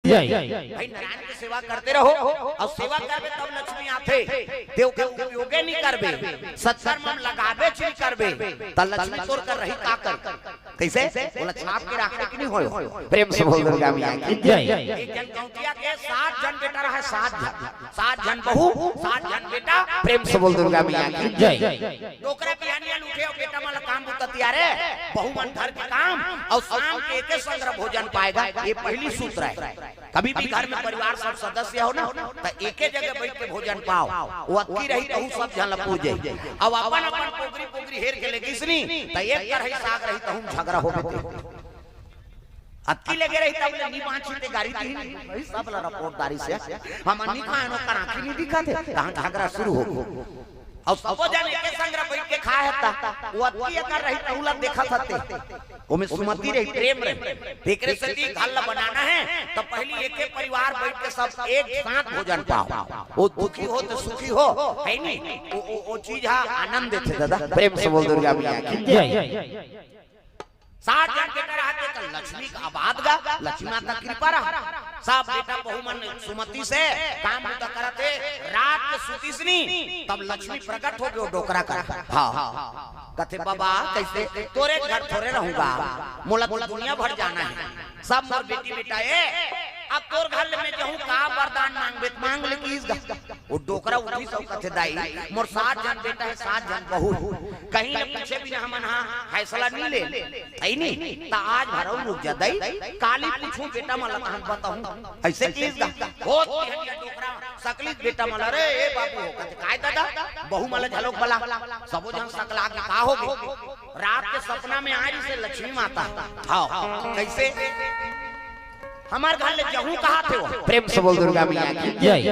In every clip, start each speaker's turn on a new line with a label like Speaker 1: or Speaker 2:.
Speaker 1: भाई नारायण की सेवा करते रहो और सेवा करबे तब लक्ष्मी आथे। देव के उपयोगे नहीं करबे, सत्कर्म हम लगाबे चीज करबे त लक्ष्मी तोर कर रही का कर कैसे बोला छाप के रखे कि नहीं होय। प्रेम से बोल दुर्गा मैया की जय। एक जन कौतिया के 7 जन बेटा रहा, 7 जन बहू 7 जन बेटा। प्रेम से बोल दुर्गा मैया की जय। डोकरा बिहानिया उठे और बेटा वाला काम बुततिया रे बहु मन घर के काम और शाम के एक संग्रह भोजन पाएगा। ये पहली सूत्र है। कभी भी घर में परिवार सब सदस्य हो ना तो एक ही जगह बैठ के भोजन पाओ। वो अक्की रही तो सब जन पूजे अब अपन अपन पोगरी पोगरी हेर के लेगी इसनी तो एक कर है साग रही तो हम झगड़ा हो गए। अक्की लगे रही तब नी पांच छीते गाड़ी थी भाई सब ला रिपोर्टदारी से हम अन्नी खाए नो करा की नहीं दिखा थे कहां झगड़ा शुरू हो और सब जन एक संग्रह बैठ के खाए हता। वो अक्की कर रही तहुला देखा थते ओमे सुमति रही प्रेम रही देखरे सती घाल बनाना है तो पहली एक एक परिवार बैठ के सब एक साथ भोजन पाओ। वो दुखी हो तो सुखी हो है नहीं वो चीज है आनंद देते दादा। प्रेम से बोल दुर्गा मैया की जय। 7 जन बेटा रहते तो लक्ष्मी का आबाद गा लक्ष्मी माता कृपा रहा। सब बेटा बहु मन सुमति से काम होता करते रात के सुतीसनी तब लक्ष्मी प्रकट हो गयो डोकरा कर। हाँ कथे बाबा कैसे तोरे घर थोड़े रहूंगा मोला दुनिया भर जाना है सब मोर बेटी बेटा है। अब तोर घर में जहूं का वरदान मांगबे मांग ले की वो डोकरा उठी सब कथे दाई मोर 7 जन बेटा है 7 जन बहू कहीं न पूछे भी हमन हां फैसला नहीं ले है नहीं ता आज भरौ रुक जा दाई काली पूछूं बेटा मला हम बताऊं ऐसे प्लीज बहुत डोकरा सकली बेटा मला रे ए बाबू हो कथे काय दादा बहू मला झलोक बला सबो जन सकला के का हो रात के सपना में आई से लक्ष्मी माता। हां कैसे हमार घर ले जहूं कहा थे वो। प्रेम से बोल दुर्गा मैया की जय।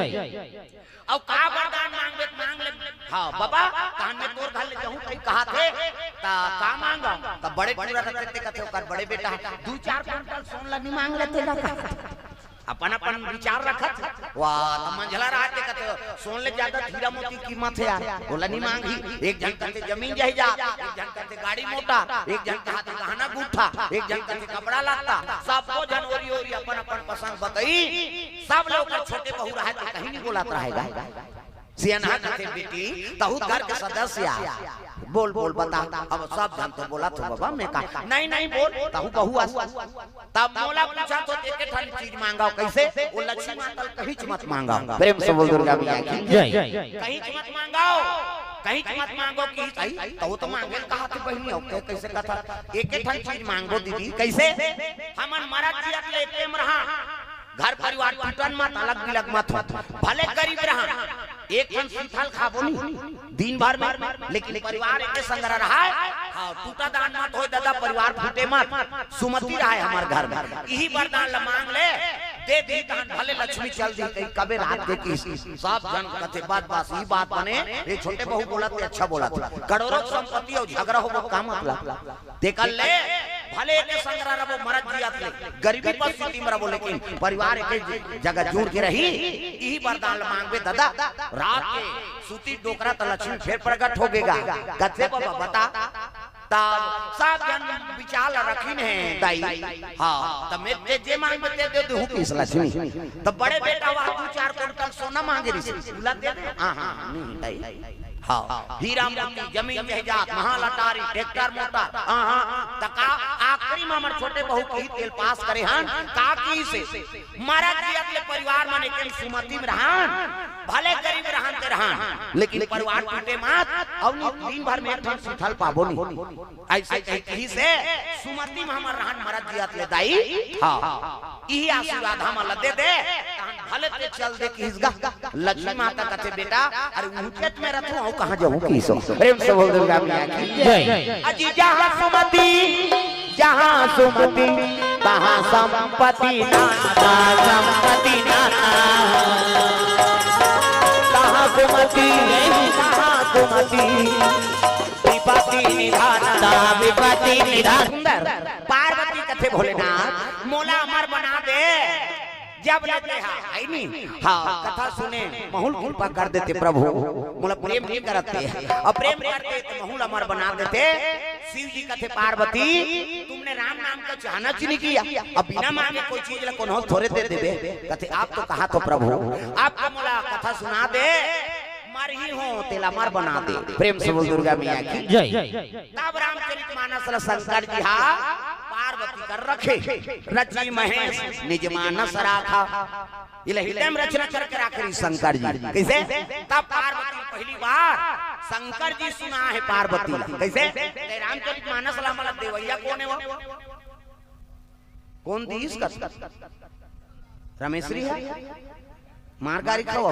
Speaker 1: अब का वरदान मांगबे मांग ले। हां बाबा कान में तोर घर ले जहूं कहीं कहा थे ता का मांगा त बड़े पूरा रखते कथे ओकर बड़े बेटा 2-4 क्विंटल सोन ला नहीं मांग लेते दा अपन अपन विचार रखत वाह मंझला रहते कथे सोन ले ज्यादा हीरा मोती कीमत है यार बोला नहीं मांगी। एक जन कहते जमीन जायजा एक जन कहते गाड़ी मोटा एक जन कहते गहना गुठा एक जन कहते कपड़ा लाता सबको जन ओरी अपन अपन पसंद बताई। सब लोग छोटे बहू रहे तो कहीं नहीं बोलत रहेगा सियाना कहते बेटी तहु घर के सदस्य बोल बोल बता। अब सब जन तो बोला तो बाबा मैं कहा नहीं बोल तहु बहू आस तब मोला पूछा तो एक ठन चीज मांगाओ कैसे वो लक्ष्मी माता कहीं मत मांगाओ। प्रेम से बोल दुर्गा मैया की जय। कहीं मत मांगाओ कहीं मत मांगो की तो मांगे कहा थे बहनी हो कैसे कथा एक ठन चीज मांगो दीदी कैसे हमन महाराज जी अगले प्रेम रहा घर परिवार टूटन मत अलग बिलग मत भले गरीब रहा एक दिन सीफल खाबो नहीं दिन भर में लेकिन परिवार एक संग रहा है। हां टूटा दान मत हो दादा परिवार फूटे मत सुमति रहा है हमारे घर में यही वरदान मांग ले दे दे दान भले लक्ष्मी चल दी कहीं कबे रात के की सब जन कथे बात बात ही बात बने ये छोटे बहू बोला थे अच्छा बोला था करोड़ों संपत्ति और झगड़ा हो वो काम मतलब देखल ले भले के संग रहो मरद जियात ले गरीबी परिस्थिति में रहो लेकिन परिवार एक जगह जुड़ के रही यही वरदान मांगबे दादा रात के सूती डोकरा त लक्ष्मी फिर प्रकट हो गएगा। कथे बाबा बता तब सब जन विचार रखीन है दाई। हां तब मैं जे मांगबे दे दूं किस लक्ष्मी तब बड़े बेटा वा 2-4 क्विंटल सोना मांगे रे बोला दे दे। हां नहीं दाई हाँ हीरा मोती जमीन जायदाद महल अटारी ट्रैक्टर मोटर तका आखिरी में हमर छोटे बहू की तेल पास करे हन काकी से महाराज जी अपने परिवार माने के सुमति में रहन भले गरीब रहन ते रहन लेकिन परिवार टूटे मत और दिन भर में एक सुथल पाबो नहीं ऐसे कहीं से सुमति में हमर रहन महाराज जी अपने दाई। हां यही आशीर्वाद हम दे दे भले ते चल दे किसगा लक्ष्मी माता कथे बेटा अरे उनकेत में रखो कहां जाऊं किसो। प्रेम से बोल दुर्गा मैया की जय। अजी जहां सुमति वहां संपत्ति नाता संपत्ति नाता कहां सुमति विपत्ति निधाता विपत्ति निधान। सुंदर पार्वती कथे भोलेनाथ मोला अमर बना दे जब लेते है नहीं। हाँ कथा सुने महूल कृपा कर देते प्रभु मोला प्रेम नहीं करते और प्रेम करते तो महूल अमर बना देते शिव जी कहते पार्वती तुमने राम नाम का चाहना नहीं किया, अब बिना मांगे कोई चीज ला कोनो थोड़े दे देबे। कहते आप तो कहा तो प्रभु आपका मोला कथा सुना दे, मर ही हो तेला मर बना दे। प्रेम से बोल दुर्गा मैया की जय। तब रामचरितमानस शंकर जी हा पार्वती कर रखे रची महेश निज मानस राखा, हृदय में रचना करके राखी शंकर जी। कैसे? तब पार्वती पहली बार शंकर जी सुना है पार्वती कैसे? रामचरितमानस ला मतलब देवैया कौन है वो? कौन दी इसका? रमेश्वरी है मारगारी खाओ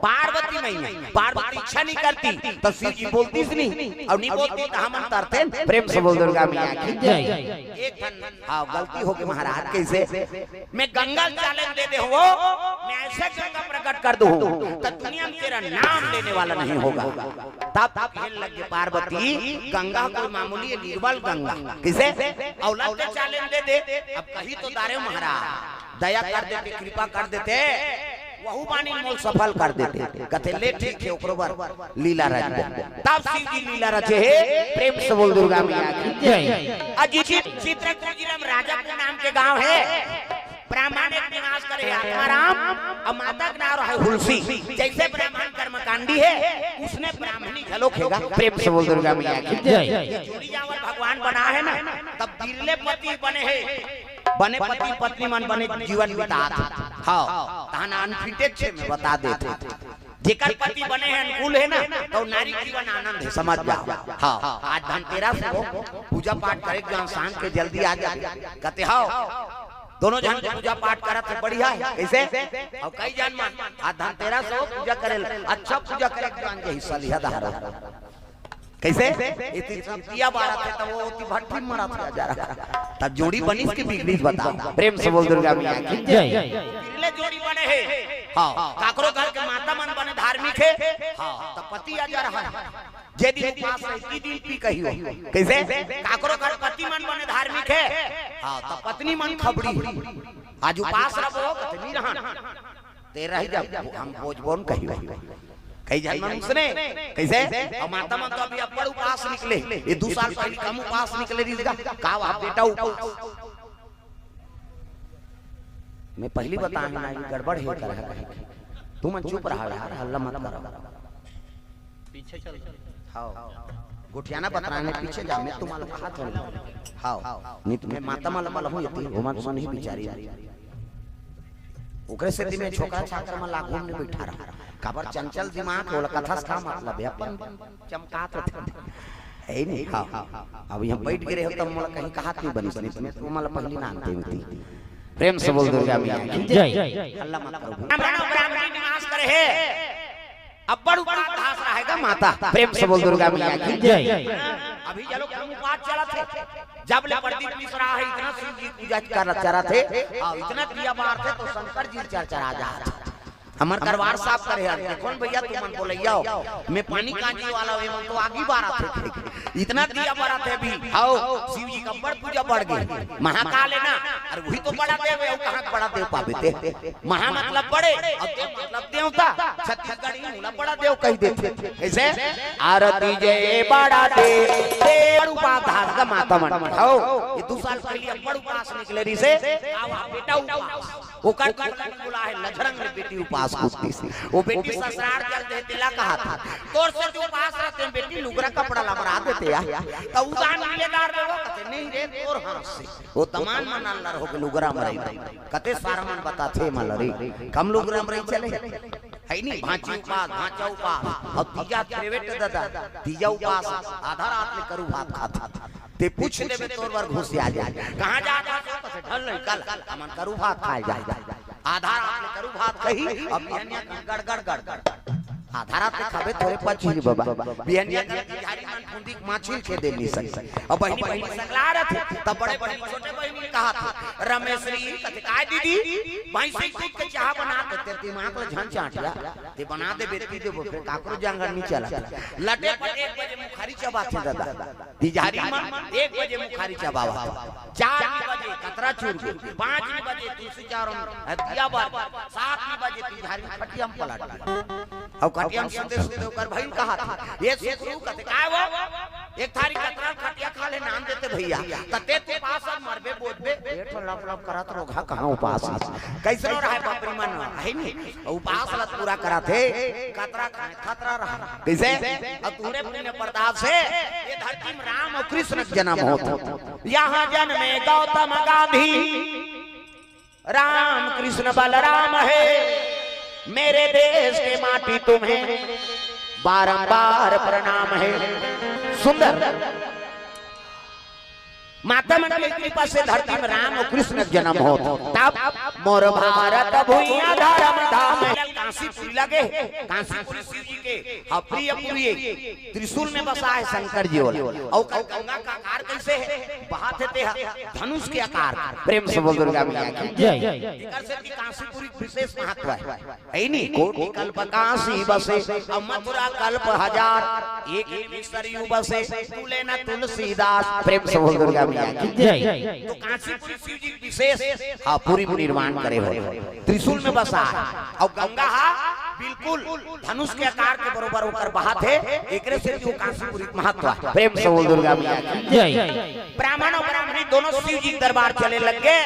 Speaker 1: पार्वती नहीं, पार्वती इच्छा नहीं करती तो शिव जी बोलती नहीं, और नहीं बोलती तो हम अंतरते। प्रेम से बोल दुर्गा मैया की जय। एक हाँ गलती हो गई महाराज, कैसे? मैं गंगा चैलेंज दे दे हो, मैं ऐसे गंगा प्रकट कर दूं तो दुनिया में तेरा नाम लेने वाला नहीं होगा। तब खेल लग गए पार्वती, गंगा कोई मामूली है निर्बल गंगा, किसे औलाद के चैलेंज दे दे। अब कहीं तो दारे महाराज दया कर देते, कृपा कर देते, वहु बानी मोल सफल कर देते। कहते ले ठीक है ओकरो बार लीला रच। तब शिव जी लीला रचे है। प्रेम से बोल दुर्गा मैया की जय। अजीत चित्रकूट राजा के नाम के गांव है, ब्राह्मण एक निवास करे आत्माराम, और माता का नाम है हुलसी। जैसे ब्राह्मण कर्मकांडी है उसने ब्राह्मणी झलोकेगा। प्रेम से बोल दुर्गा मैया की जय। जोड़ी जावर भगवान बना है ना, तब बिरले पति बने हैं, बने पति पत्नी मन बने जीवन बितात। हाँ ताना अनफिटेड छे में बता देते, जेकर पति बने हैं अनुकूल है ना तो नारी जीवन आनंद है, समझ जाओ। हाँ आज धनतेरस हो, पूजा पाठ करे शाम के जल्दी आ जाए। कहते हाँ दोनों जन पूजा पाठ करत है बढ़िया है। कैसे? और कई जन आज धनतेरस हो पूजा करे, अच्छा पूजा करे जान के हिस्सा लिया धारा। कैसे? इतनी दिया बारह थे तब वो उतनी भट्टी मरा था जा रहा, तब जोड़ी बनी इसकी बिगड़ी बताओ। प्रेम से बोल दुर्गा मैया की जय। बिरले जोड़ी बने हैं। हाँ काकरो घर के माता मन बने धार्मिक है। हाँ तब पति आ जा रहा है, जे दिन उपास रहती दिन पी कही हो। कैसे? काकरो घर पति मन बने धार्मिक है। हाँ तब पत्नी मन खबड़ी, आज उपास रहो कहते नहीं रहा तेरा ही जब हम भोजबोन कही हो। कई जन मनुष्य ने कैसे? और माता मन तो अभी अपर उपास निकले, ये 2 साल पहले कम उपास निकले रिजगा का वाह बेटा उपास। मैं पहली बताया ना ये गड़बड़ है कर है, तू मन चुप रहा यार, हल्ला मत करो, पीछे चल। हां गुठियाना बतराने पीछे जा, मैं तुम्हारा हाथ धो। हां नहीं तुम्हें माता माला माला हो यती हो मत सुन ही बिचारी ओकरे से दिन में छोकरा छात्र में लागू में बैठा रहा, काबर चंचल दिमाग होला कथा का मतलब है अपन चमकात है नहीं। हां अभी हम बैठ गए हो तब मोला कहीं कहा नहीं बनी तुम्हें तो मला पहली नाम देती। प्रेम से बोल दुर्गा मैया की जय। अल्लाह मत करो ब्राह्मण निवास करे है, अब्बड़ ऊपर घास रहेगा माता। प्रेम से बोल दुर्गा मैया की जय। अभी चलो उपास चला थे, जब ले प्रदीप मिश्रा है इतना शिव जी पूजा कर रहे थे, और इतना दिया बार थे तो शंकर जी चर्चा आ जा रहा। हमर करवार साफ करे यार कौन भैया तुम मन बोलैया मैं पानी कांजी वाला हूं, मन तो आगे बारा थे, इतना दिया बारा थे अभी। आओ शिव जी का बड़ पूजा बढ़ गई, महाकाल है ना, और वही तो बड़ा देव है, कहां बड़ा देव पावे थे। महा मतलब बड़े और देव मतलब देवता, छत्तीसगढ़ी मूला बड़ा देव कह देते। ऐसे आरती जय बड़ा देव देव उपास का माता मन। आओ ये 2 साल पहले बड़ उपास निकले री से आवा बेटा उपास वो कर बोला है लजरंग ने बेटी उपास कुत्ती से, वो बेटी ससुराल चल दे तिला कहा था तोर से जो पास रहते हैं बेटी लुगरा कपड़ा लबरा देते या तो उदान मिलेदार देवो कहते नहीं रे तोर हाथ से वो तमान मन लर हो के लुगरा मरई कहते सारमन बताते मलरी कम लुगरा मरई चले है नहीं। भांची उपास भांचा उपास और तीजा प्रेवेट दादा तीजा उपास आधा रात में करू भात खाता ते पूछ देबे तोर बार घुस आ जाए कहां जाता है ढल नहीं कल हमन करू भात खाए जाए आधा रात में करू भात कही अब बिहनिया गड़ गड़ गड़ आधा रात में खाबे थोड़े पची बाबा बिहनिया झाड़ी मन फुंदी माछी के देली सही और बहनी बहनी सगला रहे थे तब बड़े बड़े छोटे बहनी ने कहा था रमेश्वरी कहते काय दीदी भाई से दूध के चाह बना देते दिमाग में झन चाटिया ते बना दे बेटी दे फिर काकरो जांगर नहीं चला लटे पर 1 बजे मुखारी चबाते दादा तिजारी मन 1 बजे मुखारी चबावा 4 बजे कतरा चूर के 5 बजे तुलसी चारों हदिया बार 7 बजे तिजारी खटियम पलट और कटियम सुनते सुनते कर भाई कहा था ये सुकरू कहते काय वो एक थारी कतरा खटिया खा ले नाम देते भैया तते तू पास अब मरबे बोलबे पेट लप लप करत रोगा कहां उपास कैसे रहा है बापरी मन है नी उपास लत पूरा करा थे कतरा खतरा रहा कैसे अब तूने पुण्य प्रताप से ये धरती में राम और कृष्ण जन्म होता यहां जन्मे गौतम गांधी राम कृष्ण बलराम है मेरे देश के माटी तुम्हें बारंबार प्रणाम है। सुंदर माता मन की कृपा से धरती में राम और कृष्ण जन्म हो तब मोर भारत भूइया धर्म धाम काशीपुरी लगे काशीपुरी शिव जी के प्रिय प्रिय त्रिशूल में बसा है शंकर जी और गंगा का आकार कैसे है बहात है धनुष के आकार प्रेम से बोल दुर्गा मैया की जय। इकर से की काशीपुरी विशेष महत्व है ऐ नी कोटि कल्प काशी बसे और मथुरा कल्प हजार एक सरयू बसे तुले न तुलसीदास प्रेम से बोल दुर्गा तो काशीपुरी शिव जी विशेष पूरी निर्माण करे हो त्रिशूल में बसा है और गंगा बिल्कुल धनुष के आकार के बराबर होकर बहात है एकरे से जो काशीपुरी महत्व है प्रेम से बोल दुर्गा मैया की जय। ब्राह्मण और ब्राह्मणी दोनों शिव जी दरबार चले लगे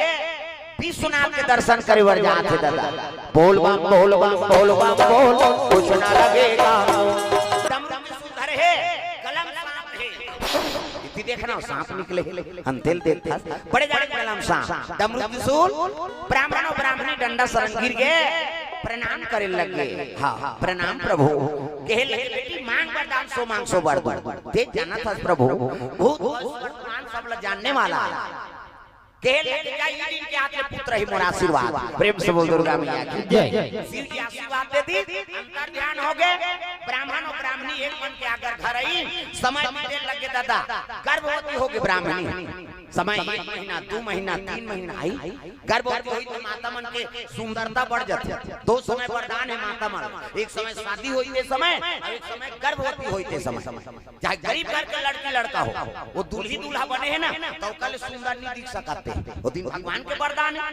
Speaker 1: विश्वनाथ के दर्शन करे वर जाते दादा बोल बम बोल बम बोल बम बोल कुछ ना लगेगा दमदम सुंदर है कलम सांप है देखना सांप निकले अंधेल देखता बड़े जाने कलम सांप डमरू त्रिशूल ब्राह्मण और ब्राह्मणी डंडा सरंग गिर गए प्रणाम करे लगे हाँ प्रणाम प्रभु कहे लगे बेटी मांग वरदान सो मांग सो वर देख जाना था प्रभु भूत वर्तमान सब लोग जानने वाला कहे लगे इनके हाथ में पुत्र ही मोर आशीर्वाद प्रेम से बोल दुर्गा मैया की जय। शिव जी आशीर्वाद दे दी अंतर ध्यान हो गए ब्राह्मण और ब्राह्मणी एक मन के आकर घर आई समय बीतने लगे दादा गर्भवती हो गई ब्राह्मणी समय 1 महीना 2 महीना 3 महीना आई गर्भवती हुई तो माता मन के सुंदरता बढ़ जाती दो समय वरदान है माता मन एक समय शादी हुई थे समय एक समय गर्भवती हुई थे समय चाहे गरीब घर के लड़की लड़का हो वो दूल्ही दूल्हा बने है ना तो कल सुंदर नहीं दिख सकते वो दिन भगवान के वरदान है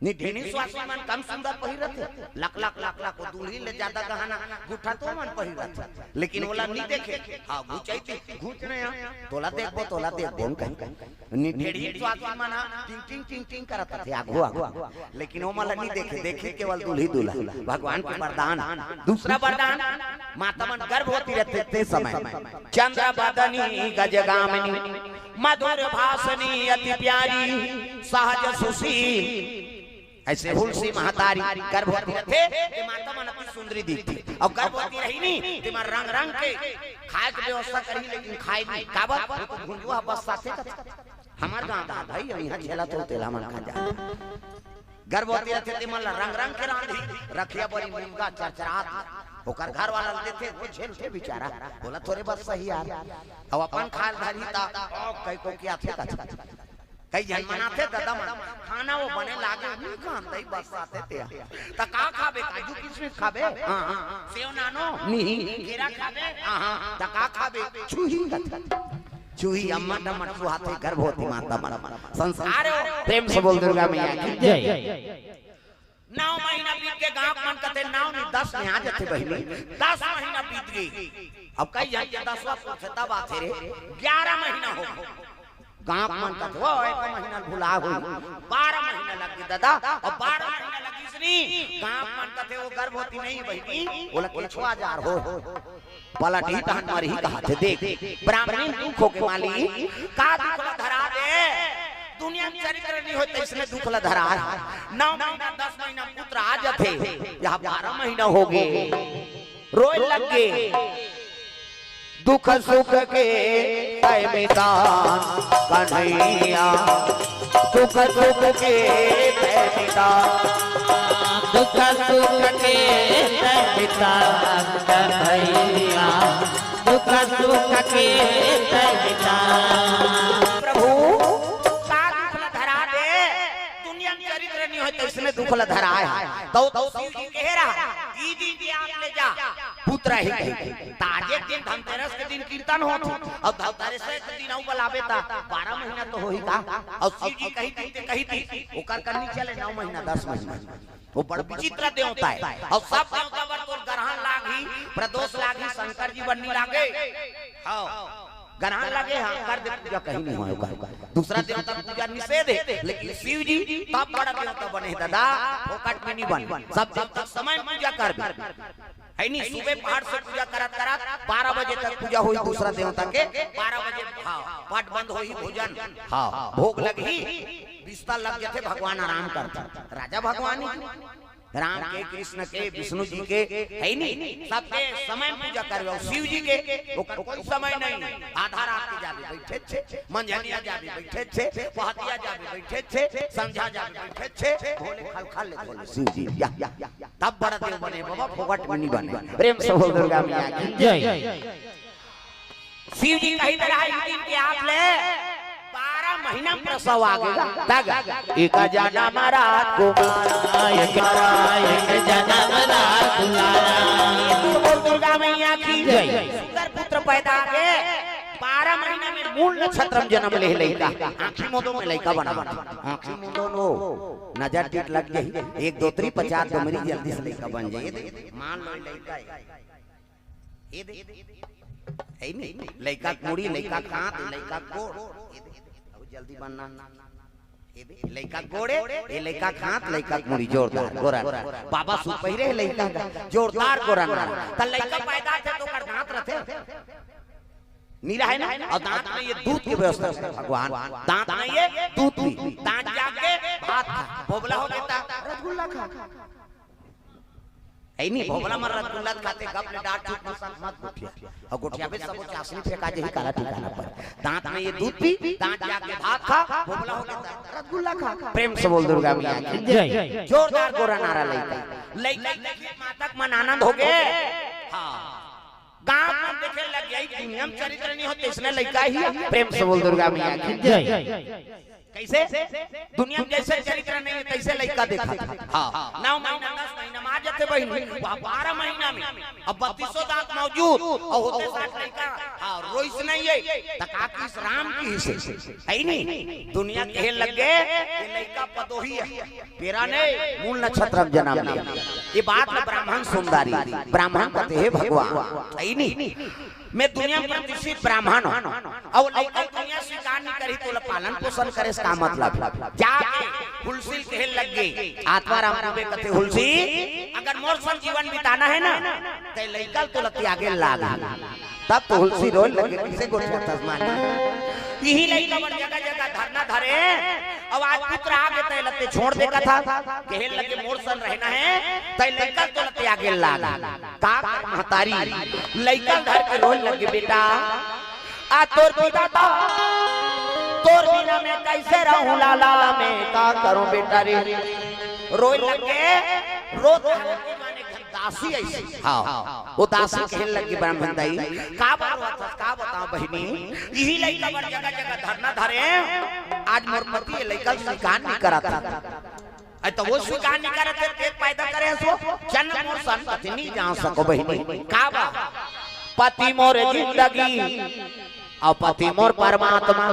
Speaker 1: नी ढेनी स्वास्थ्य मन कम सुंदर पहिरत लाख लाख लाख लाख दूल्ही ले ज्यादा गहना गुठा तो मन पहिरत लेकिन ओला नहीं देखे हां घुचैती घुच रे तोला देखबो नी ढेनी स्वास्थ्य मन टिंग टिंग टिंग टिंग करत थे आगो आगो लेकिन ओ मला नहीं देखे केवल दूल्ही दूल्हा भगवान के वरदान। दूसरा वरदान माता मन गर्भवती रहते थे समय चंद्र बदनी गजगामिनी मधुर भाषणी अति प्यारी सहज सुशील ऐसे तुलसी महतारी गर्भवती थे ते माता मन अपनी सुंदरी दिखती और गर्भवती रही नहीं ते रंग रंग के खाए के व्यवस्था करी लेकिन खाए नहीं काबत भुंजुआ बस साथे हमार गांव दा भाई यहां झेला तो तेला मन खा जा गर्भवती रहते ते मन रंग रंग के रांधी रखिया बड़ी मुंगा चरचरात ओकर घर वाला देते वो झेल थे बेचारा बोला थोड़े बस सही यार अब अपन खाल धारी ता कई को क्या थे कई जन मनाते दादा मन खाना वो बने लागे नहीं खाते ही बस आते थे त का खाबे काजू किशमिश खाबे हां हां सेव नानो नहीं केरा खाबे हां हां त का खाबे चूही अम्मा टमट सुहाते गर्भवती माता मन संस्कार प्रेम से बोल दुर्गा मैया की जय। 9 महीना बीत के गांव मन कहते 9 नहीं 10 में आ जाते बहिनी 10 महीना बीत गई अब कई जन 10वां पूछे तब आते रे 11 महीना हो गांव मन कहते वो 1 महीना भुला हो 12 महीना लग गए दादा और 12 महीना लगी इसनी गांव मन कहते वो गर्भवती नहीं बहिनी बोला केछुआ जार हो पलट ही तहन मर ही कहते देख ब्राह्मणी दुख के माली का दुख धरा दे दुनिया में चरित्र नहीं होता इसमें दुख ला धरा 9 महीना 10 महीना पुत्र आ जाते यहाँ 12 महीना हो गए रोए लग गए दुख सुख के तय मितान कन्हैया दुख सुख के तय मितान दुख सुख के तय मितान कन्हैया दुख सुख के तय मितान प्रभु तो इसमें दुख ला धरा है तो शिव जी कह रहा ई दिन भी आप ले जा पुत्र ही ताजे दिन धनतेरस के दिन कीर्तन हो और धनतेरस के दिन औ बुलावे ता 12 महीना तो होई का और शिव जी कही थी ओकर करनी चले 9 महीना 10 महीना वो बड़ विचित्र देवता है और सब देवता वर तो ग्रहण लागी प्रदोष लागी शंकर जी बननी लागे ग्रहण लगे हाँ कर दे पूजा कहीं नहीं होगा। दूसरा देवता पूजा निषेध है, लेकिन शिव जी तब बड़ा देवता बने दादा, फोकट में नहीं बन। सब देवता समय पूजा कर है नहीं, सुबह पहाड़ से पूजा करत 12 बजे तक पूजा हुई दूसरा देवता के, 12 बजे पाठ बंद हुई, भोजन भोग लगी, बिस्तर लग गए थे, भगवान आराम करते। राजा भगवान राम के, कृष्ण के, विष्णु जी के है नहीं, सबके समय पूजा कर। शिव जी के कोई समय नहीं, आधा रात के जाबे बैठे छे, मंझनिया जाबे बैठे छे, पहतिया जाबे बैठे छे, संध्या जाबे बैठे छे, भोले खल ले बोले शिव जी तब बड़ा देव बने बाबा, फोकट में नहीं बने। प्रेम से बोल दुर्गा मैया की जय। शिव जी कही तरह एक दिन के आप ले 12 महीना प्रसव आ गया। एक जन्म रात कुमारा, एक जन्म रात कुमारा, दुर्गा मैया की जय। सुंदर पुत्र पैदा आ गए, 12 महीना में मूल नक्षत्र जन्म ले लेगा। आंखी मुंदों में लड़का बना, आंखी मुंदों नो नजर टिक लग गई, 1 2 3 50 तो मेरी जल्दी से लड़का बन जाए। मान लो लड़का है नहीं, लड़का मुड़ी, लड़का कांत, लड़का कोड़, जल्दी बनना। लड़का गोड़े, ये लड़का खात, लड़का मुड़ी जोरदार गोरा। बाबा सु पहिरे लड़का जोरदार गोरा ना, त लड़का पैदा थे तो कर दांत रहते नीला है ना, और दांत में ये दूध की व्यवस्था है भगवान, दांत में ये दूध भी, दांत जाके भात बोबला हो गया, रसगुल्ला खा है नहीं, भोबला मर रसगुल्ला खाते गप ने डांट चुप मत गुठिया, और गुठिया पे सब चाशनी फेंका जे काला ठिकाना पर, दांत में ये दूध पी, दांत जाके भात खा, भोबला हो गया रसगुल्ला खा। प्रेम से बोल दुर्गा मैया की जय। जोरदार गोरा नारा लइका मातक मन आनंद हो गए। हां गांव में देखे लग गई, दुनिया में चरित्र नहीं होते, इसने लइका ही। प्रेम से बोल दुर्गा मैया की जय। कैसे दुनिया में जैसे चरित्र नहीं है तैसे लड़का देखा था। हाँ 9 महीना 10 महीना में आ जाते बहन, 12 महीना में अब 3200 दांत मौजूद और होते 60 लड़का। हाँ रोइस नहीं है तका की राम की हिस्से है नहीं, दुनिया कहे लग गए ये लड़का पदोही है, तेरा नहीं मूल नक्षत्र जन्म लिया। ये बात में ब्राह्मण सुंदरी, ब्राह्मण कहते हैं भगवान है नहीं, मैं दुनिया में प्रतिष्ठित ब्राह्मण हूँ, और लड़का दुनिया स्वीकार नहीं करी तो पालन पोषण करे, इसका मतलब जाके हुलसिल कहे लग गई। आत्माराम रूपे कहते हुलसी अगर मोर सन जीवन बिताना है ना तो लड़का तो लती आगे लाग, तब तो हुलसी रोल लगे किसे गोठा तस्मान यही लड़का बड़ जगह जगह धरना धरे। अब आज पुत्र आगे तय लते छोड़ देगा था, कहे लगे मोर सन रहना है तय लड़का तो लते आगे लाग, का महतारी लड़का धर के रोल लगे बेटा आ तोर पिता था, तोर बिना मैं कैसे रहूं लाला, मैं का करूं बेटा रे। रोए लगे रोता माने दासी ऐसी। हाँ वो दासी खेल लगी ब्राह्मण दाई का बताओ बहिनी, यही लड़का बड़ जगह जगह धरना धरे। आज मोर पति ये लड़का स्वीकार नहीं करा था, तो वो स्वीकार नहीं करे थे, पेट पैदा करे सो जन्म मोर संतति नहीं जान सको बहिनी। का बा पति मोर जिंदगी और पति मोर परमात्मा,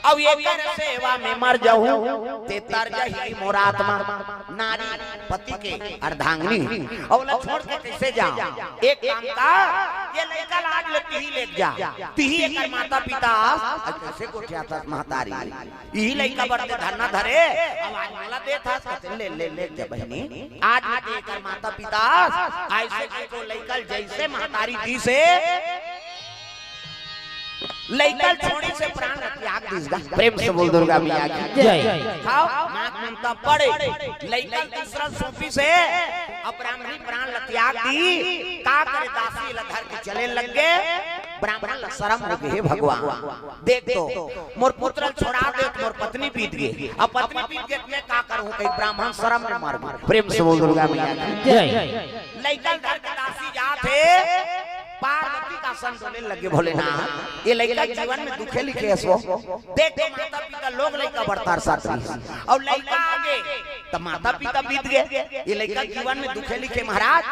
Speaker 1: अब ये कर सेवा में मर जाऊं ते तर जही मोर आत्मा। नारी पति के अर्धांगिनी और ला छोड़ के कैसे जाऊं, एक काम का ये लड़का लाज लेती ही ले जा, तिही एकर माता पिता कैसे कोठिया था महतारी, यही लड़का बड़े धरना धरे। अब आज वाला दे था ले ले ले जा बहनी, आज एकर माता पिता ऐसे को लड़का जैसे महतारी दी से लइकल छोड़ी से प्राण त्याग दीसगा। प्रेम से बोल दुर्गा मैया की जय। खाओ नाक ममता पड़े लइकल दूसरा सोपी से ब्राह्मणी प्राण त्याग दी, का करे दासी लधर के चले लग गए। ब्राह्मण शर्म हो गए, भगवान देख तो मोर पुत्र छोड़ा दे, मोर पत्नी पीट गई, अब पत्नी पीट के मैं का करूं, कहीं ब्राह्मण शर्म में मर गए। प्रेम से बोल दुर्गा मैया की जय। लइकल घर के दासी जाते पार्वती का सन डोले लगे भोलेनाथ, ये लड़का जीवन में दुखे लिखे सो देखो माता पिता लोग लड़का बढ़तार साथ और लड़का आगे तो माता पिता बीत गए, ये लड़का जीवन में दुखे लिखे। महाराज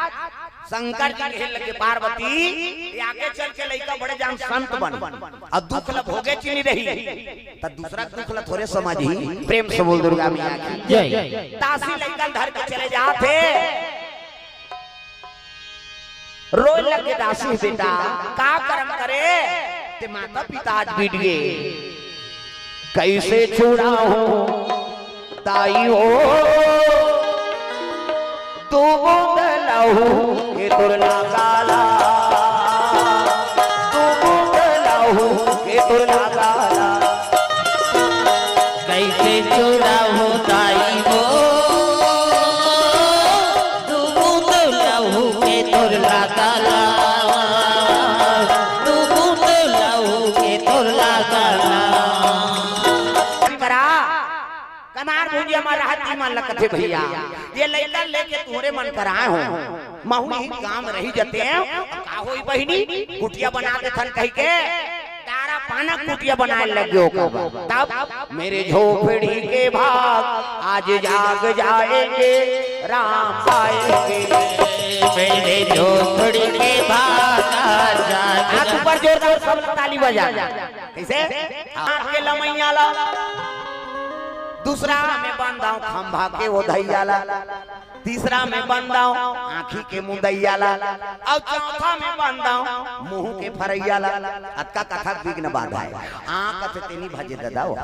Speaker 1: शंकर जी कहे लगे पार्वती आगे चल के लड़का बड़े जान संत बन, और दुख लब हो गए चिनी रही तो दूसरा दुख लब थोड़े समझ ही। प्रेम से बोल दुर्गा मैया की जय। दासी लड़का धर के चले जाते रोए लगे दासी बेटा का कर्म करे ते माता पिता आज बीत गए कैसे छुड़ा हो ताई हो तू बदलाऊ के तुरला काला तू बदलाऊ के तुरला काला
Speaker 2: कैसे छुड़ा हो ताई हो तू बदलाऊ के तुरला काला तू बदलाऊ के तुरला काला
Speaker 1: कमार भूजी हमारा हाथी मन लकथे भैया ये लैला लेके तोरे मन कराए हो महू ही काम रही जते हैं का होई बहिनी कुटिया बना दे थन कह के तारा पाना कुटिया बनाए लगे हो तब मेरे झोपड़ी के भाग आज जाग जाएंगे राम आएंगे
Speaker 2: मेरे झोपड़ी के भाग आज
Speaker 1: हाथ ऊपर जोर सब ताली बजा कैसे हाथ के लमैया ला दूसरा में बंदाऊं खंभा के वो धैयाला तीसरा में बंदाऊं आँखी के मुदैयाला और चौथा में बंदाऊं मुंह के फरैयाला अतका कथा बिघ्न बाधा है आँख से तेनी भजे ददाओ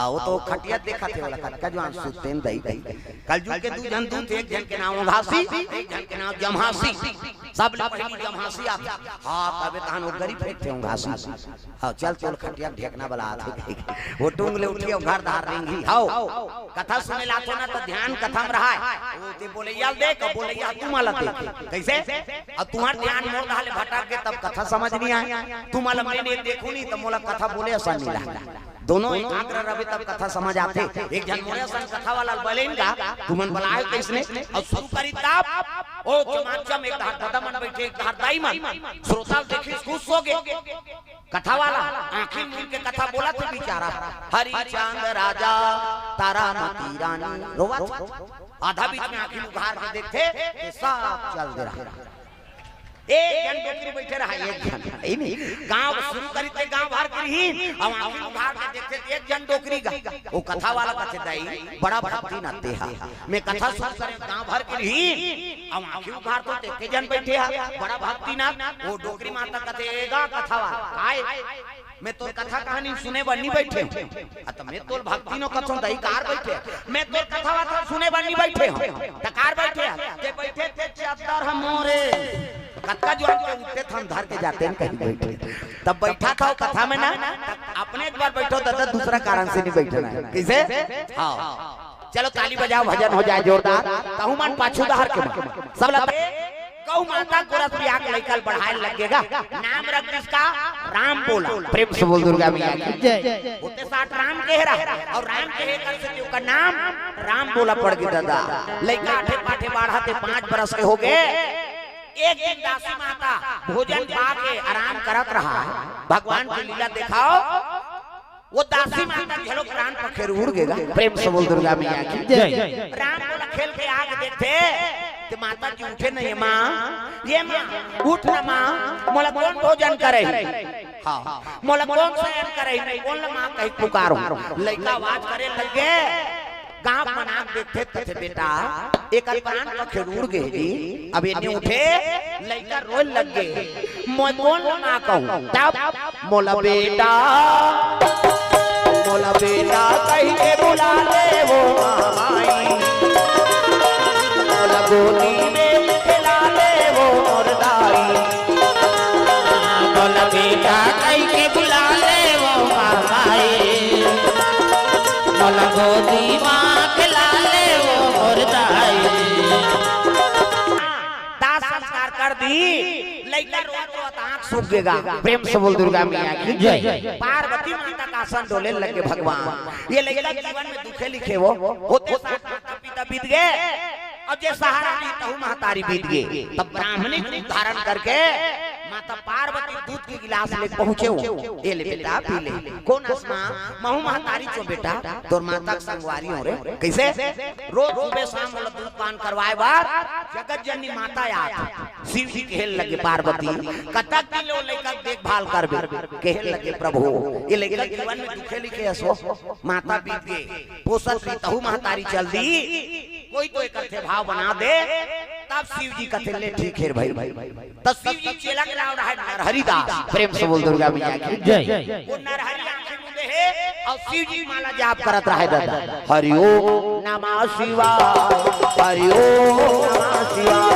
Speaker 1: आओ तो खटिया देखा थे वाला कटका जो सुते न दई कल जुग के दू जन दूत एक जन के नाम घासी एक जन के नाम जमहासी सब लोग पहली जमहासी आ हां तबे तहन वो गरीब फेंकते हो घासी हां चल चल खटिया ढेकना वाला आथे वो टुंगले उठियो घर धार रेंगी हाओ कथा सुने लातो ना तो ध्यान कथा में रहा है वो ते बोलैया देख बोलैया तू माला देख कैसे अब तुम्हार ध्यान मोर डाले भटक के तब कथा समझ नहीं आए तू माला मैंने देखू नहीं तो मोला कथा बोले ऐसा नहीं लगा दोनों एकाग्र रहे तब कथा समझ आते एक जन मोरे सन कथा वाला बोलेन का तुमन बुलाए किसने और शुरू करी ताप ओ जमाचम एक धार दादा मन बैठे एक धार दाई मन श्रोता देखी खुश हो गए कथा वाला आंखें मूंद के कथा बोला तो बेचारा हरि चांद राजा तारा मती रानी रोवा आधा बीच में आंखें उघार के देखते सब चल दे रहा एक जन डोकरी बैठे रहा एक जन ई नहीं गांव शुरू करी ते गांव भर करही अब आंखें उघार के देखते एक जन डोकरी गा वो कथा वाला कथे दाई बड़ा भक्ति नाते हा मैं कथा शुरू करे गांव भर करही अब आंखें उघार तो ते जन बैठे हा बड़ा भक्ति ना वो डोकरी माता कथेगा कथा वाला आए मैं तो कथा कहानी सुने बन्नी बैठे तो मैं तो भक्ति नो कथों दई कार बैठे मैं तो कथा वाथा सुने बन्नी बैठे हूं तकार बैठे ते बैठे थे चादर हमोरे कथा जो के उठते हम धर के जाते हैं कहीं बैठे तब बैठा था कथा में ना अपने एक बार बैठो तो दूसरा कारण से नहीं बैठना है कैसे हां चलो ताली बजाओ भजन हो जाए जोरदार कहूं मन पाछू दहर के सब लगे गौ माता गोरस प्रिया के लेकर बढ़ाए लगेगा नाम रख जिसका राम बोला प्रेम से बोल दुर्गा मैया की जय उतने साथ राम कह रहा और राम कहे कर से का नाम राम बोला पड़ गया दादा लड़का आठे पाठे बाढ़ाते 5 बरस के हो गए एक एक दासी माता भोजन खा के आराम करत रहा भगवान की लीला दिखाओ वो दासी माता झलो प्राण पखेर उड़ गएगा प्रेम से बोल दुर्गा मैया की जय राम बोला खेल के आगे देखते ते माता जी उठे नहीं माँ ये माँ उठ ना माँ मोला कौन भोजन करे हाँ मोला कौन शयन करे नहीं कौन माँ कहीं पुकारो लड़का आवाज करे लगे गांव मना देखते थे बेटा एक प्राण पखेर उड़ गए जी अब ये उठे लड़का रोए लग गए मैं कौन माँ कहूँ तब मोला बेटा कहीं के बुला ले वो माई मोला गोदी में खिला ले वो मोर दाई
Speaker 2: मोला बेटा कहीं के बुला ले वो माई मोला गोदी माँ खिला ले वो मोर दाई
Speaker 1: दास संस्कार कर दी लड़का रोत आंख सूख गएगा प्रेम से बोल दुर्गा मैया की जय पार्वती माता का आसन डोले लगे भगवान ये लड़का जीवन में दुखे लिखे वो होते साथ पिता बीत गए अब जे सहारा ली तहु महतारी बीत गए तब ब्राह्मणी रूप धारण करके माता पार्वती दूध के गिलास ले पहुंचे हो ये ले बेटा पी ले कौन आसमा महू महतारी चो बेटा तोर माता के संगवारी हो रे कैसे रोज सुबह शाम वाला दूध पान करवाए बाद जगत जननी माता आत शिव जी खेल लगे पार्वती कतक दिन लो लड़का देखभाल करबे कहल लगे प्रभु ये लड़का जीवन में दुखे लिखे असो माता बीत गए पोषत भी तहु महतारी चल दी कोई तो एक भाव बना दे तब शिव जी कहते ले ठीक है भाई तो शिव जी चेला के नाम रहा नरहरिदास। प्रेम से बोल दुर्गा मैया की जय। वो नरहरि आंखें मूंदे है और शिव जी माला जाप करत रहे दादा। हरि ओम नमः शिवाय, हरि ओम नमः शिवाय,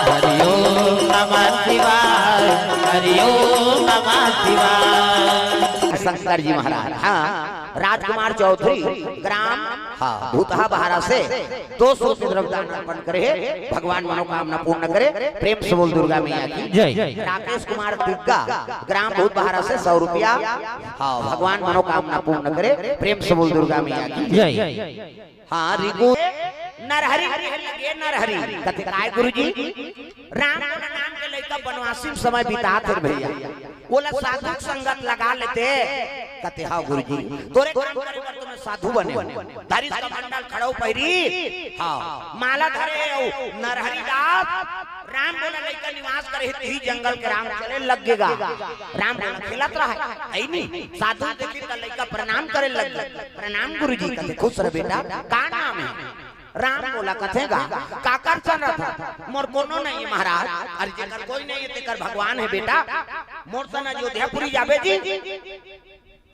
Speaker 2: हरि ओम नमः शिवाय, हरि ओम नमः शिवाय।
Speaker 1: शंकर जी महाराज हाँ राजकुमार चौधरी ग्राम हाँ भूतहा बहारा से 200 द्रव्यदान अर्पण करे, भगवान मनोकामना पूर्ण करे। प्रेम से बोल दुर्गा मैया की जय। राकेश कुमार तिग्गा ग्राम भूत बहारा से 100 रुपया हाँ भगवान मनोकामना पूर्ण करे। प्रेम से बोल दुर्गा मैया की जय। हाँ रिगु नरहरि लगे नरहरि कथे काय गुरुजी राम नाम के लइका बनवासी समय बिता थे भैया बोला साधु संगत लगा लेते कहते हाँ गुरुजी तोरे काम करे पर तुम्हें साधु बने धरिस का मंडल खड़ो पहिरी हाँ माला धरे नरहरि दास राम बोला लइका निवास करे ही जंगल के राम चले लगेगा। राम बोला खेलत रहा है नहीं साधु देखी त लइका प्रणाम करे लग प्रणाम गुरुजी कहते खुश रह बेटा का नाम है। राम बोला कथेगा काकर चल रहा था मोर कोनो नहीं है महाराज। अरे जेकर कोई नहीं है तेकर भगवान है बेटा मोर सन अयोध्यापुरी जाबे जी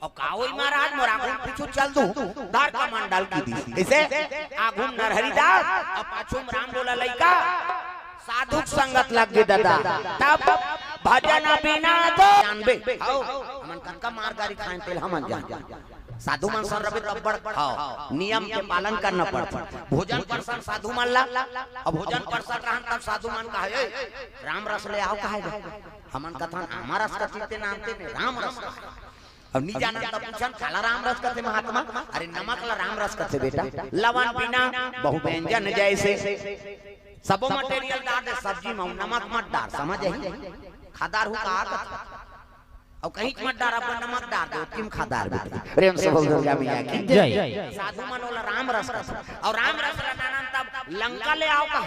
Speaker 1: और काओई महाराज मोर आगू पीछू चल दू दार का मंडल की दी कैसे आगू नरहरिदास और पाछू राम बोला लइका साधु संगत लग गए दादा तब भजन बिना तो जानबे आओ हमन कनका मार गाड़ी खाए तेल हमन जान साधु मन सर रबे तब्बड़ हाँ नियम के पालन करना पड़ता। भोजन परसन साधु मन ला अब भोजन परसन रहन तब साधु मन कहे राम रस ले आओ कहे हमन कथन हमारा रस कथते नामते ने राम रस अब नी जाना तब पूछन काला राम रस कथे महात्मा। अरे नमक ला राम रस कथे बेटा लवण बिना बहु व्यंजन जैसे सबो मटेरियल डाल दे सब्जी में नमक मत डाल समझ आई खादार हु का और कहीं मत डाल अपन नमक डाल दो किम खादार बेटा। प्रेम से बोल दुर्गा मैया की जय। साधु मन वाला राम रस और राम रस नानन तब लंका ले आओ का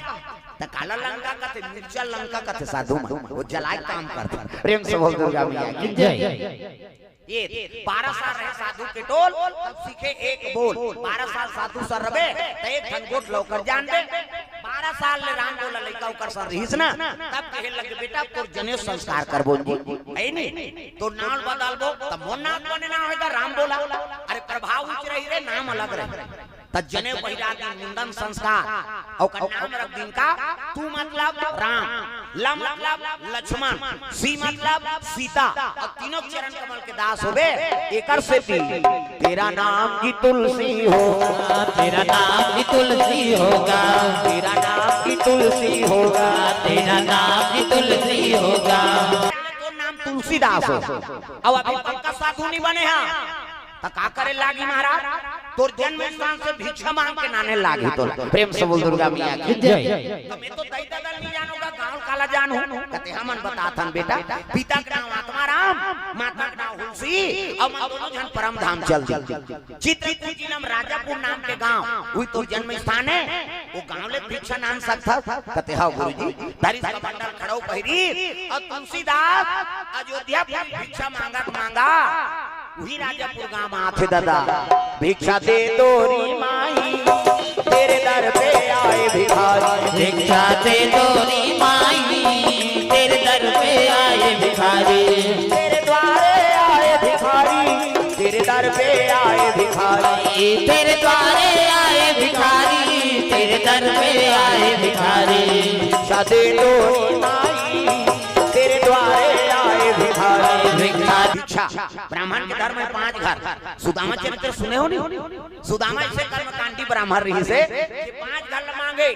Speaker 1: त काला लंका कथे मिर्चा लंका कथे साधु मन वो जलाए काम करते। प्रेम से बोल दुर्गा मैया की जय। ये 12 साल रहे साधु के टोल तब सीखे एक बोल 12 साल साधु सर रबे त एक घनगोट लौकर जान दे 12 साल ले राम बोला लइका उकर सर रहीस ना तब कहे लगे बेटा तोर जनेऊ संस्कार करबो जी है नहीं तो नाम बदलबो त मोर नाम बने ना होगा राम बोला। अरे प्रभाव उच रही रे नाम अलग रहे त जनेऊ पहिरा के मुंडन संस्कार और का नाम रख दिन का तू मतलब राम ल मतलब लक्ष्मण सी मतलब सीता और तीनों चरण कमल के दास होबे एकर से तेरा नाम की तुलसी होगा,
Speaker 2: तेरा नाम की तुलसी होगा,
Speaker 1: तेरा नाम की तुलसी होगा,
Speaker 2: तेरा नाम की तुलसी होगा।
Speaker 1: तो नाम तुलसीदास हो अब अभी पक्का साधु नहीं बने हैं तो का करे लागी महाराज तोर जन्म स्थान से भिक्षा मांग के नाने लागी तो। प्रेम से बोल दुर्गा मैया की जय। तो मैं तो दई ददल नहीं जानूंगा गांव काला जानू कहते हमन बताथन बेटा पिता का नाम आत्माराम माता का नाम हुलसी और हम दोनों जन परम धाम चल चित्रकूट जिला में राजापुर नाम के गांव वही तो जन्म स्थान है वो गांव ले भिक्षा नाम सकता कहते हां गुरुजी धरी का बंडल खड़ो पहिरी और तुलसीदास अयोध्या भिक्षा मांगा वही राजापुर गांव आथे दादा भिक्षा दे तोरी माई तेरे दर पे आए भिखारी,
Speaker 2: भिक्षा दे तोरी माई तेरे दर पे आए भिखारी,
Speaker 1: तेरे द्वारे आए भिखारी, तेरे दर पे आए भिखारी,
Speaker 2: तेरे द्वारे आए भिखारी, तेरे दर पे आए भिखारी।
Speaker 1: भिक्षा दे तोरी माई तेरे द्वारे आए भिखारी। भिक्षा ब्राह्मण के घर में 5 घर सुदामा चरित्र सुने हो नहीं सुदामा ऐसे कर्मकांडी ब्राह्मण रही से 5 घर मांगे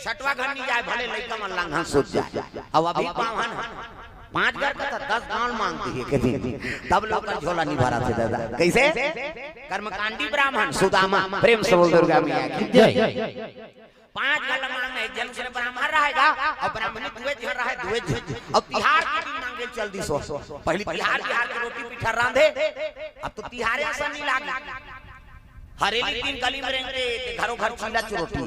Speaker 1: 6वां घर नहीं जाए भले लइका मन लांघन सूझ जाए अब अभी पावन 5 घर का 10 गांव मांगती है कहती तब लोग का झोला नहीं भरा थे दादा कैसे कर्मकांडी ब्राह्मण सुदामा। प्रेम से बोल दुर्गा मैया की जय। 5 घर मांगने एक जन से ब्राह्मण रहेगा और ब्राह्मण दुए जन रहे दुए जन और तिहार के दिन मांगे चल दी सो पहली तिहार की रोटी पिठा रांधे अब तो तिहारे ऐसा नहीं लागे हरेली दिन गली में रहेंगे घरों घर चीला चरोटी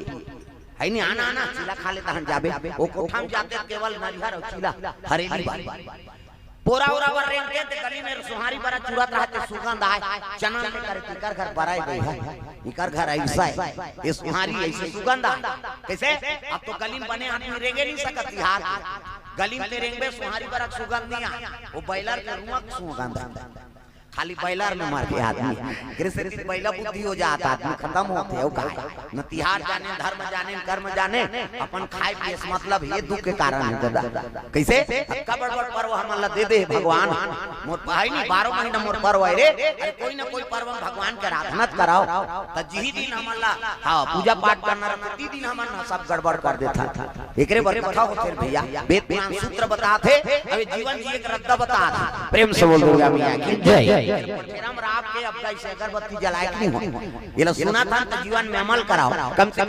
Speaker 1: है नहीं आना चीला खा लेता हन जाबे वो कोठा में जाते केवल नरिहर और चीला हरेली पोरा उरा वर रेंगे ते गली में सुहारी बरा चुरत रहते सुगंध आए चना लेकर इकर घर बराई गई है इकर घर ऐसा है ये सुहारी ऐसे सुगंध आ कैसे अब तो गली में बने आदमी रेंगे नहीं सकत तिहार गली में रेंगे सुहारी बरा सुगंध नहीं आ वो बैलर के रुआ सुगंध खाली बैलर में मर के आदमी कृष्ण की बैला बुद्धि हो जाता आदमी खत्म होते हो का न तिहार जाने धर्म जाने कर्म जाने अपन खाए पिए मतलब ये दुख के कारण है दादा कैसे कबड़ बड़ पर्व हमला दे दे भगवान मोर भाई नहीं 12 महीना मोर पर्व है रे अरे कोई ना कोई पर्व भगवान के आराधना कराओ त जी दिन हमला हां पूजा पाठ करना प्रति दिन हमन सब गड़बड़ कर देता एकरे बारे बताओ फिर भैया वेद पुराण सूत्र बताते अबे जीवन जी एक रद्दा बता प्रेम से बोल दुर्गा मैया की जय राम राम के अब कैसे अगरबत्ती जलाए नहीं हो ये लो सुना था तो जीवन में अमल कराओ कम से